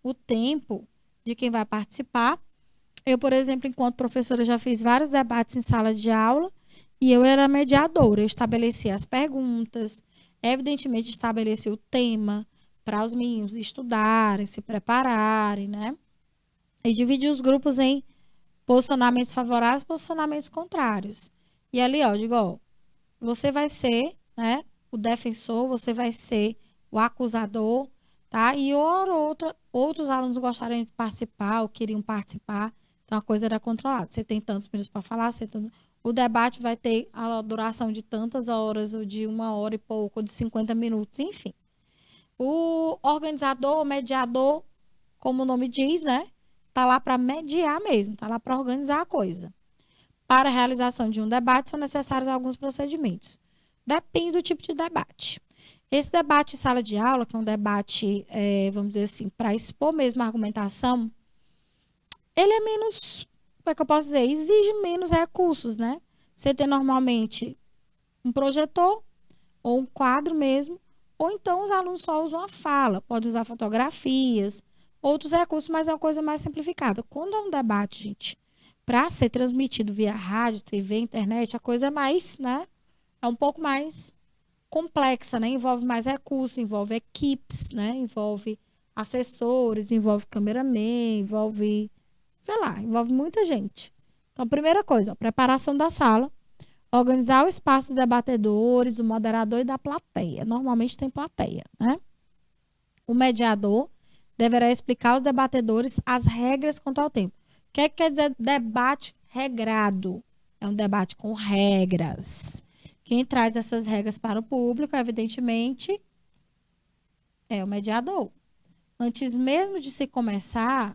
o tempo de quem vai participar. Eu, por exemplo, enquanto professora, já fiz vários debates em sala de aula e eu era mediadora. Eu estabelecia as perguntas, evidentemente estabelecia o tema para os meninos estudarem, se prepararem, né? E dividir os grupos em posicionamentos favoráveis e posicionamentos contrários. E ali, ó, eu digo, ó, você vai ser, né, o defensor, você vai ser o acusador, tá? E outros alunos gostariam de participar ou queriam participar, então a coisa era controlada. Você tem tantos minutos para falar, o debate vai ter a duração de tantas horas, ou de 1 hora e pouco, ou de 50 minutos, enfim. O organizador, o mediador, como o nome diz, né? Tá lá para mediar mesmo, tá lá para organizar a coisa. Para a realização de um debate, são necessários alguns procedimentos. Depende do tipo de debate. Esse debate em sala de aula, que é um debate, vamos dizer assim, para expor mesmo a argumentação, ele é menos, como é que eu posso dizer? Exige menos recursos, né? Você tem normalmente um projetor, ou um quadro mesmo, ou então os alunos só usam a fala, pode usar fotografias, outros recursos, mas é uma coisa mais simplificada. Quando é um debate, gente, para ser transmitido via rádio, TV, internet, a coisa é mais, né? É um pouco mais complexa, né? Envolve mais recursos, envolve equipes, né? Envolve assessores, envolve cameraman, envolve, sei lá, envolve muita gente. Então, a primeira coisa, a preparação da sala, organizar o espaço dos debatedores, do moderador e da plateia. Normalmente tem plateia, né? O mediador deverá explicar aos debatedores as regras quanto ao tempo. O que é que quer dizer debate regrado? É um debate com regras. Quem traz essas regras para o público, evidentemente, é o mediador. Antes mesmo de se começar,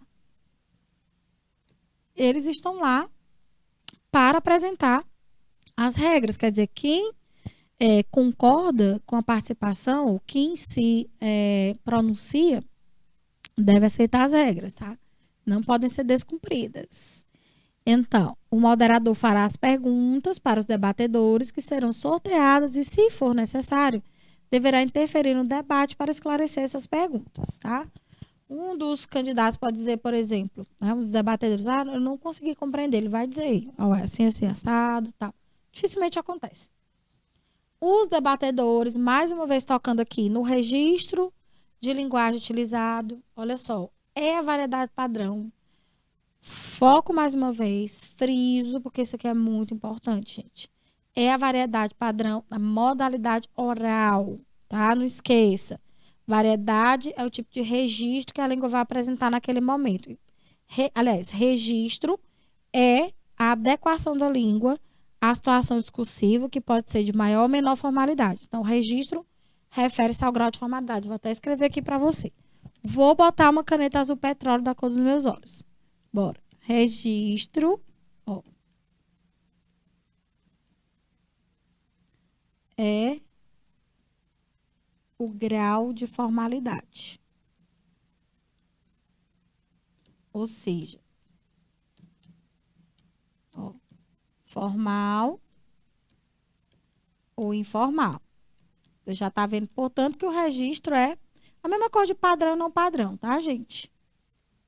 eles estão lá para apresentar as regras. Quer dizer, quem concorda com a participação, quem se pronuncia, deve aceitar as regras, tá? Não podem ser descumpridas. Então, o moderador fará as perguntas para os debatedores, que serão sorteadas e, se for necessário, deverá interferir no debate para esclarecer essas perguntas, tá? Um dos candidatos pode dizer, por exemplo, né, um dos debatedores, eu não consegui compreender, ele vai dizer, assim, assim, assado, tal. Dificilmente acontece. Os debatedores, mais uma vez tocando aqui no registro de linguagem utilizado, olha só, é a variedade padrão. Foco mais uma vez, friso, porque isso aqui é muito importante, gente. É a variedade padrão da modalidade oral, tá? Não esqueça. Variedade é o tipo de registro que a língua vai apresentar naquele momento. Aliás, registro é a adequação da língua à situação discursiva, que pode ser de maior ou menor formalidade. Então, registro refere-se ao grau de formalidade. Vou até escrever aqui para você. Vou botar uma caneta azul petróleo da cor dos meus olhos. Bora. Registro. Ó, é o grau de formalidade. Ou seja, ó, formal ou informal. Você já está vendo, portanto, que o registro é a mesma coisa de padrão não padrão, tá, gente?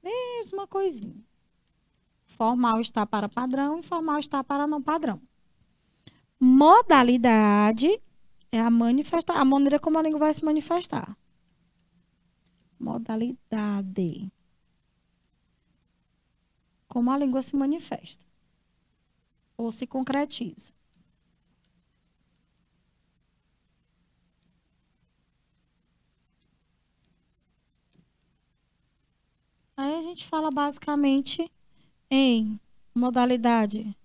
Mesma coisinha. Formal está para padrão, informal está para não padrão. Modalidade é a maneira como a língua vai se manifestar. Modalidade. Como a língua se manifesta ou se concretiza. Aí a gente fala basicamente em modalidade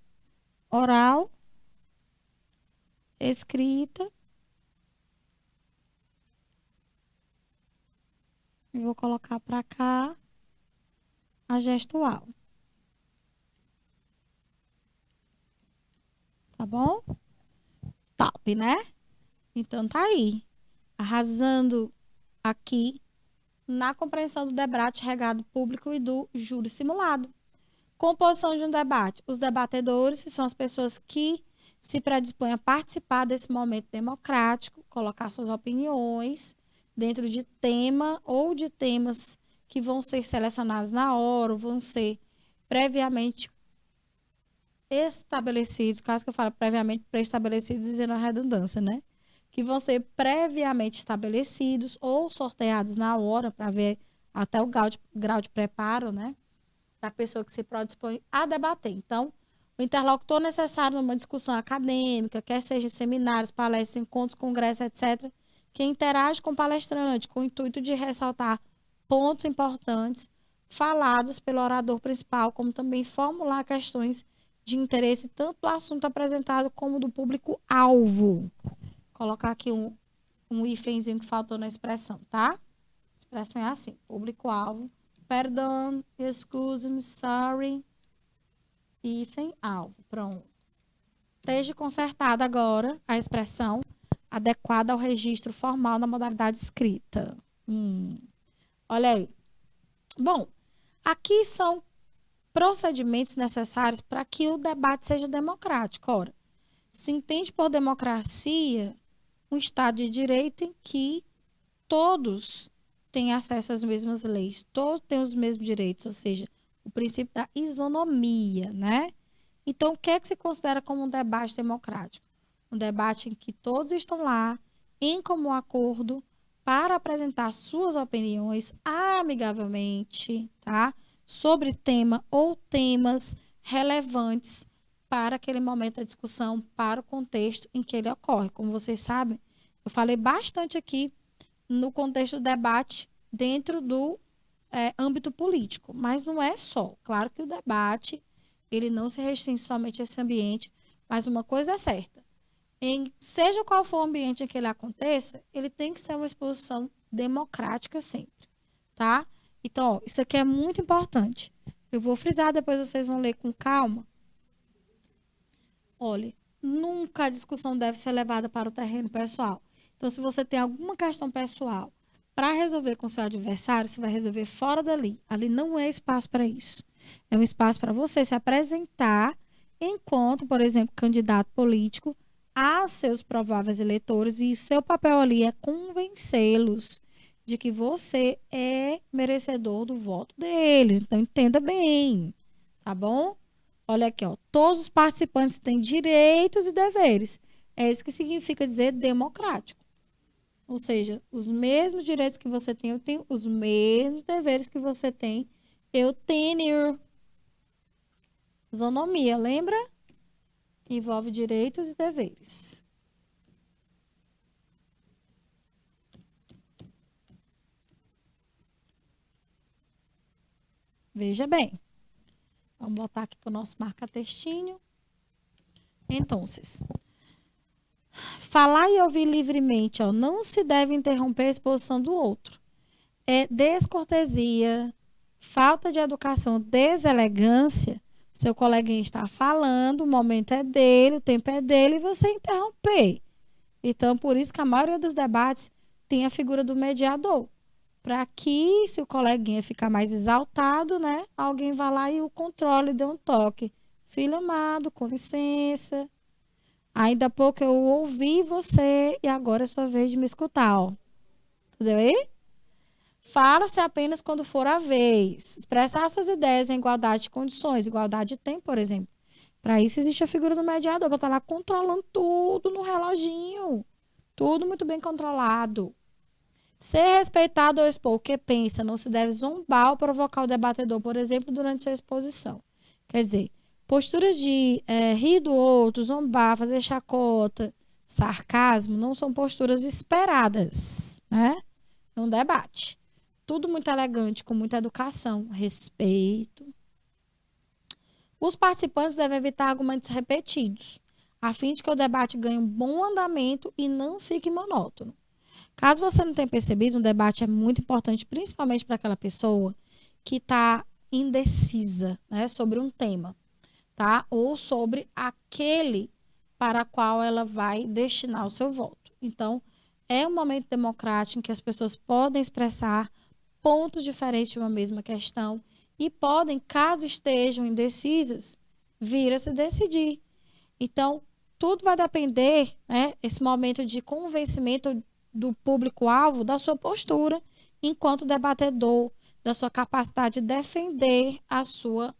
oral, escrita. E vou colocar para cá a gestual. Tá bom? Top, né? Então tá aí. Arrasando aqui na compreensão do debate regado público e do júri simulado. Composição de um debate. Os debatedores, que são as pessoas que se predispõem a participar desse momento democrático, colocar suas opiniões dentro de tema ou de temas que vão ser selecionados na hora, ou vão ser previamente estabelecidos, caso que eu fale previamente pré-estabelecidos, dizendo a redundância, né? Que vão ser previamente estabelecidos ou sorteados na hora para ver até o grau de preparo, né? Da pessoa que se predispõe a debater. Então, o interlocutor necessário numa discussão acadêmica, quer seja seminários, palestras, encontros, congressos, etc., que interage com o palestrante com o intuito de ressaltar pontos importantes falados pelo orador principal, como também formular questões de interesse tanto do assunto apresentado como do público-alvo. Colocar aqui um hífenzinho que faltou na expressão, tá? A expressão é assim, público-alvo. Perdão, excuse-me, sorry, hífen, alvo. Pronto. Esteja consertada agora a expressão adequada ao registro formal na modalidade escrita. Olha aí. Bom, aqui são procedimentos necessários para que o debate seja democrático. Ora, se entende por democracia um Estado de Direito em que todos têm acesso às mesmas leis, todos têm os mesmos direitos, ou seja, o princípio da isonomia, né? Então, o que é que se considera como um debate democrático? Um debate em que todos estão lá, em comum acordo, para apresentar suas opiniões amigavelmente, tá? Sobre tema ou temas relevantes para aquele momento da discussão, para o contexto em que ele ocorre. Como vocês sabem, eu falei bastante aqui no contexto do debate dentro do âmbito político, mas não é só. Claro que o debate, ele não se restringe somente a esse ambiente, mas uma coisa é certa. Seja qual for o ambiente em que ele aconteça, ele tem que ser uma exposição democrática sempre, tá? Então, ó, isso aqui é muito importante. Eu vou frisar, depois vocês vão ler com calma. Olha, nunca a discussão deve ser levada para o terreno pessoal. Então, se você tem alguma questão pessoal para resolver com seu adversário, você vai resolver fora dali. Ali não é espaço para isso. É um espaço para você se apresentar enquanto, por exemplo, candidato político a seus prováveis eleitores, e seu papel ali é convencê-los de que você é merecedor do voto deles. Então, entenda bem, tá bom? Olha aqui, ó, todos os participantes têm direitos e deveres. É isso que significa dizer democrático. Ou seja, os mesmos direitos que você tem, eu tenho, os mesmos deveres que você tem, eu tenho. Isonomia, lembra? Envolve direitos e deveres. Veja bem. Vamos botar aqui para o nosso marca-textinho. Então, falar e ouvir livremente, ó, não se deve interromper a exposição do outro. É descortesia, falta de educação, deselegância. Seu coleguinha está falando, o momento é dele, o tempo é dele, e você interromper. Então, por isso que a maioria dos debates tem a figura do mediador. Para que, se o coleguinha ficar mais exaltado, né, alguém vá lá e o controle, dê um toque. Filho amado, com licença. Ainda há pouco eu ouvi você e agora é sua vez de me escutar, ó. Entendeu aí? Fala-se apenas quando for a vez. Expressar suas ideias em igualdade de condições, igualdade de tempo, por exemplo. Para isso existe a figura do mediador, para estar lá controlando tudo no reloginho. Tudo muito bem controlado. Ser respeitado ou expor o que pensa, não se deve zombar ou provocar o debatedor, por exemplo, durante sua exposição. Quer dizer, posturas de rir do outro, zombar, fazer chacota, sarcasmo, não são posturas esperadas, né? Num debate. Tudo muito elegante, com muita educação, respeito. Os participantes devem evitar argumentos repetidos, a fim de que o debate ganhe um bom andamento e não fique monótono. Caso você não tenha percebido, um debate é muito importante, principalmente para aquela pessoa que está indecisa, né, sobre um tema, tá? Ou sobre aquele para qual ela vai destinar o seu voto. Então, é um momento democrático em que as pessoas podem expressar pontos diferentes de uma mesma questão e podem, caso estejam indecisas, vir a se decidir. Então, tudo vai depender, né, esse momento de convencimento do público-alvo, da sua postura enquanto debatedor, da sua capacidade de defender a sua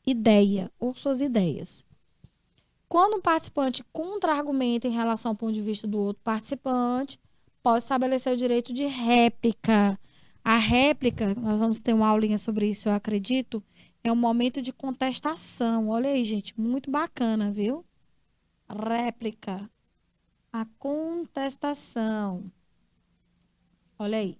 ideia ou suas ideias. Quando um participante contra-argumenta em relação ao ponto de vista do outro participante, pode estabelecer o direito de réplica. A réplica, nós vamos ter uma aulinha sobre isso, eu acredito, é um momento de contestação. Olha aí, gente, muito bacana, viu? Réplica. A contestação. Olha aí.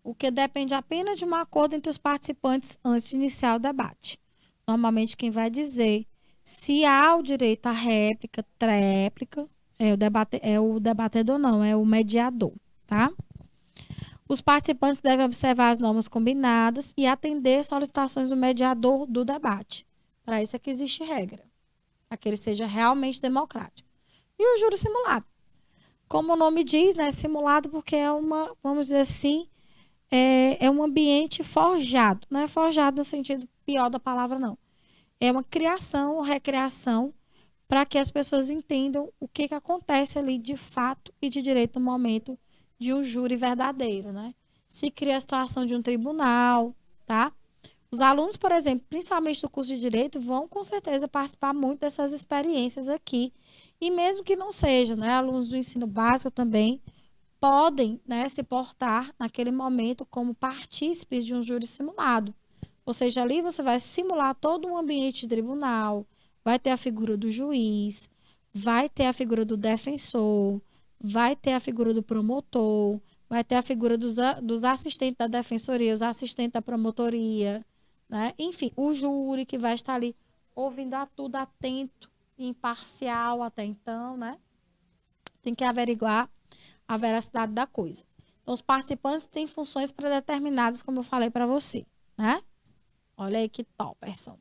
O que depende apenas de um acordo entre os participantes antes de iniciar o debate. Normalmente, quem vai dizer se há o direito à réplica, tréplica, é o debatedor, não, é o mediador, tá? Os participantes devem observar as normas combinadas e atender solicitações do mediador do debate. Para isso é que existe regra, para que ele seja realmente democrático. E o júri simulado. Como o nome diz, né, simulado porque é uma, vamos dizer assim, é um ambiente forjado. Não é forjado no sentido pior da palavra, não. É uma criação ou recriação para que as pessoas entendam o que acontece ali de fato e de direito no momento de um júri verdadeiro, né? Se cria a situação de um tribunal, tá? Os alunos, por exemplo, principalmente do curso de Direito, vão com certeza participar muito dessas experiências aqui. E mesmo que não sejam, né, alunos do ensino básico também podem, né, se portar naquele momento como partícipes de um júri simulado. Ou seja, ali você vai simular todo um ambiente de tribunal, vai ter a figura do juiz, vai ter a figura do defensor, vai ter a figura do promotor, vai ter a figura dos assistentes da defensoria, os assistentes da promotoria, né? Enfim, o júri que vai estar ali ouvindo a tudo atento, imparcial até então, né? Tem que averiguar a veracidade da coisa. Então, os participantes têm funções predeterminadas, como eu falei para você, né? Olha aí que top, pessoal.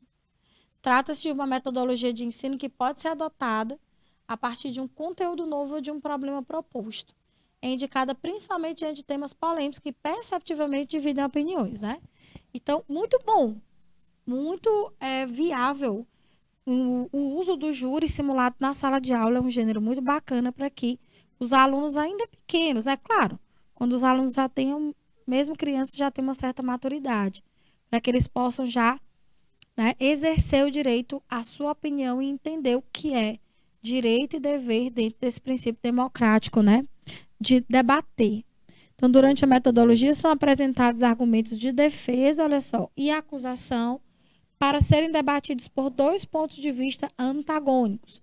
Trata-se de uma metodologia de ensino que pode ser adotada a partir de um conteúdo novo ou de um problema proposto. É indicada principalmente diante de temas polêmicos que perceptivelmente dividem opiniões, né? Então, muito bom, muito viável o uso do júri simulado na sala de aula. É um gênero muito bacana para que os alunos ainda pequenos, é claro, quando os alunos já tenham, mesmo crianças, já têm uma certa maturidade, para que eles possam já, né, exercer o direito à sua opinião e entender o que é direito e dever dentro desse princípio democrático, né, de debater. Então, durante a metodologia, são apresentados argumentos de defesa, olha só, e acusação para serem debatidos por dois pontos de vista antagônicos,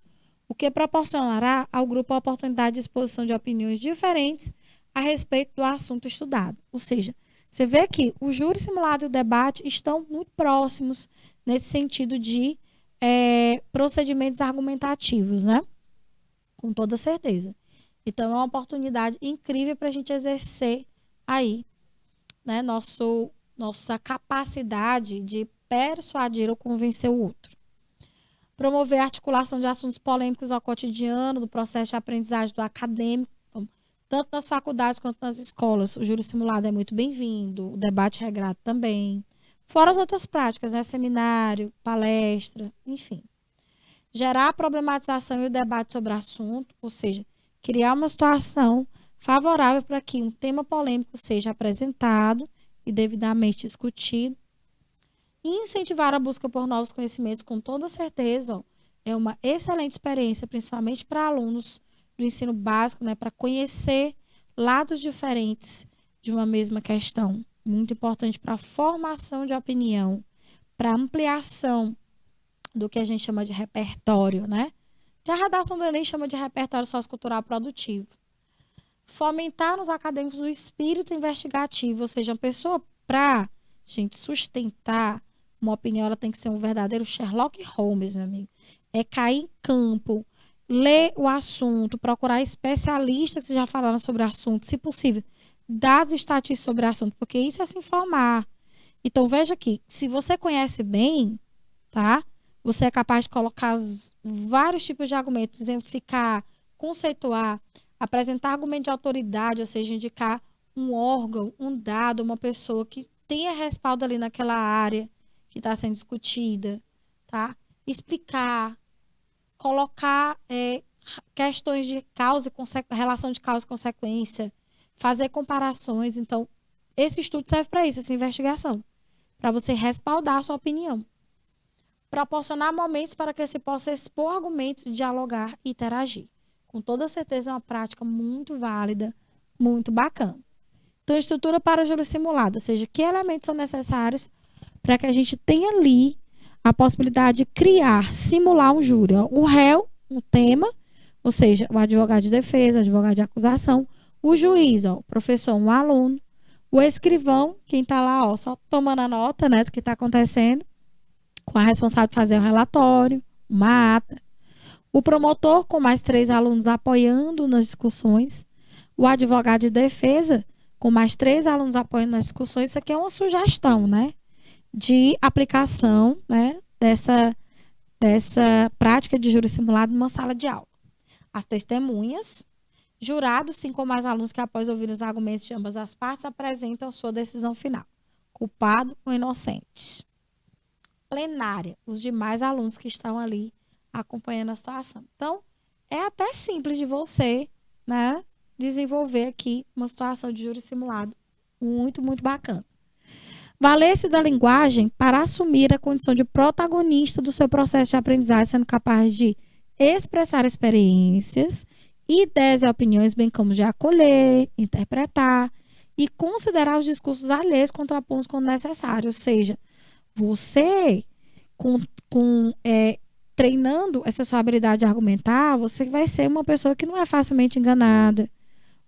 o que proporcionará ao grupo a oportunidade de exposição de opiniões diferentes a respeito do assunto estudado. Ou seja, você vê que o júri simulado e o debate estão muito próximos nesse sentido de procedimentos argumentativos, né? Com toda certeza. Então, é uma oportunidade incrível para a gente exercer aí, né, nossa capacidade de persuadir ou convencer o outro. Promover a articulação de assuntos polêmicos ao cotidiano, do processo de aprendizagem do acadêmico, então, tanto nas faculdades quanto nas escolas. O júri simulado é muito bem-vindo, o debate regrado também. Fora as outras práticas, né? Seminário, palestra, enfim. Gerar a problematização e o debate sobre o assunto, ou seja, criar uma situação favorável para que um tema polêmico seja apresentado e devidamente discutido. E incentivar a busca por novos conhecimentos, com toda certeza, ó, é uma excelente experiência, principalmente para alunos do ensino básico, né, para conhecer lados diferentes de uma mesma questão. Muito importante para a formação de opinião, para ampliação do que a gente chama de repertório, né? Que a redação do Enem chama de repertório sociocultural produtivo. Fomentar nos acadêmicos o espírito investigativo, ou seja, uma pessoa para gente sustentar uma opinião, ela tem que ser um verdadeiro Sherlock Holmes, meu amigo. É cair em campo, ler o assunto, procurar especialistas que já falaram sobre o assunto, se possível, dar as estatísticas sobre o assunto, porque isso é se informar. Então, veja aqui, se você conhece bem, tá? Você é capaz de colocar vários tipos de argumentos, exemplificar, conceituar, apresentar argumento de autoridade, ou seja, indicar um órgão, um dado, uma pessoa que tenha respaldo ali naquela área que está sendo discutida, tá? Explicar, colocar questões de causa e relação de causa e consequência, fazer comparações. Então, esse estudo serve para isso, essa investigação, para você respaldar a sua opinião. Proporcionar momentos para que se possa expor argumentos, dialogar e interagir. Com toda certeza é uma prática muito válida, muito bacana. Então, estrutura para o júri simulado, ou seja, que elementos são necessários para que a gente tenha ali a possibilidade de criar, simular um júri. O réu, um tema, ou seja, o advogado de defesa, o advogado de acusação, o juiz, o professor, um aluno, o escrivão, quem está lá só tomando a nota, né, do que está acontecendo, com a responsável de fazer um relatório, uma ata, o promotor com mais 3 alunos apoiando nas discussões, o advogado de defesa com mais 3 alunos apoiando nas discussões. Isso aqui é uma sugestão, né, de aplicação, né, dessa prática de júri simulado numa sala de aula. As testemunhas, jurados, sim como mais alunos que após ouvir os argumentos de ambas as partes apresentam sua decisão final, culpado ou inocente. Plenária, os demais alunos que estão ali acompanhando a situação. Então, é até simples de você, né, desenvolver aqui uma situação de júri simulado muito, muito bacana. Valer-se da linguagem para assumir a condição de protagonista do seu processo de aprendizagem, sendo capaz de expressar experiências, ideias e opiniões, bem como de acolher, interpretar e considerar os discursos alheios contrapontos quando necessário. Ou seja, você, treinando essa sua habilidade de argumentar, você vai ser uma pessoa que não é facilmente enganada.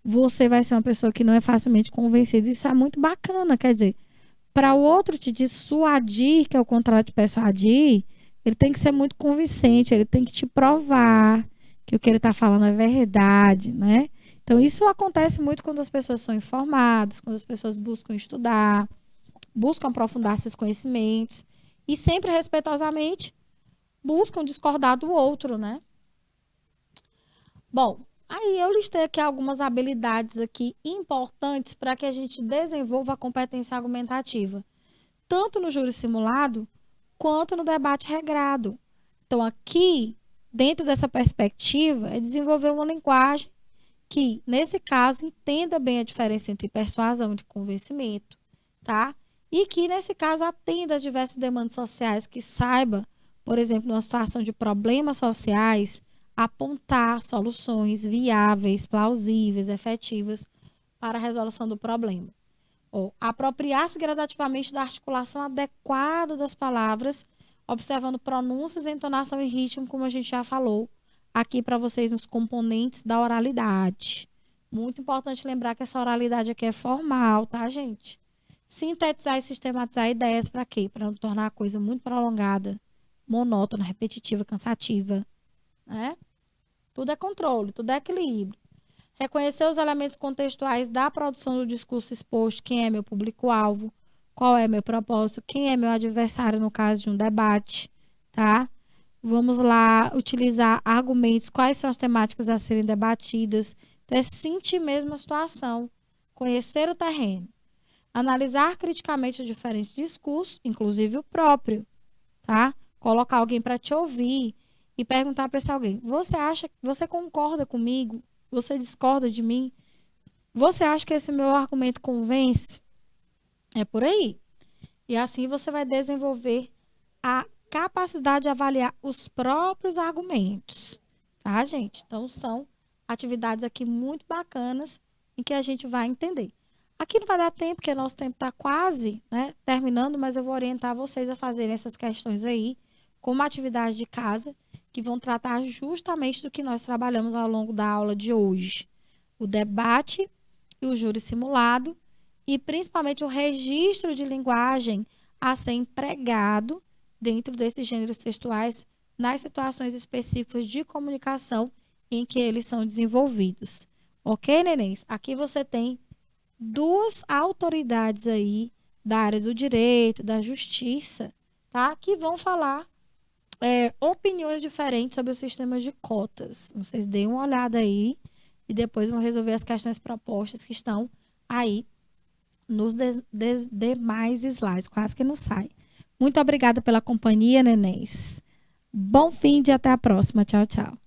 Você vai ser uma pessoa que não é facilmente convencida. Isso é muito bacana. Quer dizer, para o outro te dissuadir, que é o contrário de persuadir, ele tem que ser muito convincente, ele tem que te provar que o que ele está falando é verdade, né? Então, isso acontece muito quando as pessoas são informadas, quando as pessoas buscam estudar, buscam aprofundar seus conhecimentos e sempre respeitosamente buscam discordar do outro, né? Bom, aí eu listei aqui algumas habilidades aqui importantes para que a gente desenvolva a competência argumentativa, tanto no júri simulado quanto no debate regrado. Então, aqui, dentro dessa perspectiva, é desenvolver uma linguagem que, nesse caso, entenda bem a diferença entre persuasão e convencimento, tá? E que, nesse caso, atenda às diversas demandas sociais, que saiba, por exemplo, numa situação de problemas sociais, apontar soluções viáveis, plausíveis, efetivas para a resolução do problema. Apropriar-se gradativamente da articulação adequada das palavras, observando pronúncias, entonação e ritmo, como a gente já falou aqui para vocês nos componentes da oralidade. Muito importante lembrar que essa oralidade aqui é formal, tá, gente? Sintetizar e sistematizar ideias para quê? Para não tornar a coisa muito prolongada, monótona, repetitiva, cansativa, né? Tudo é controle, tudo é equilíbrio. Reconhecer os elementos contextuais da produção do discurso exposto, quem é meu público-alvo, qual é meu propósito, quem é meu adversário no caso de um debate, tá? Vamos lá utilizar argumentos, quais são as temáticas a serem debatidas. Então, é sentir mesmo a situação, conhecer o terreno, analisar criticamente os diferentes discursos, inclusive o próprio, tá? Colocar alguém para te ouvir e perguntar para esse alguém: você concorda comigo? Você discorda de mim? Você acha que esse meu argumento convence? É por aí. E assim você vai desenvolver a capacidade de avaliar os próprios argumentos, tá, gente? Então, são atividades aqui muito bacanas em que a gente vai entender. Aqui não vai dar tempo, porque nosso tempo está quase, né, terminando, mas eu vou orientar vocês a fazerem essas questões aí como atividade de casa, que vão tratar justamente do que nós trabalhamos ao longo da aula de hoje. O debate e o júri simulado e principalmente o registro de linguagem a ser empregado dentro desses gêneros textuais nas situações específicas de comunicação em que eles são desenvolvidos. Ok, nenéns? Aqui você tem duas autoridades aí da área do direito, da justiça, tá? Que vão falar opiniões diferentes sobre os sistemas de cotas. Vocês deem uma olhada aí e depois vão resolver as questões propostas que estão aí nos demais slides, quase que não sai. Muito obrigada pela companhia, nenéns. Bom fim de até a próxima. Tchau, tchau.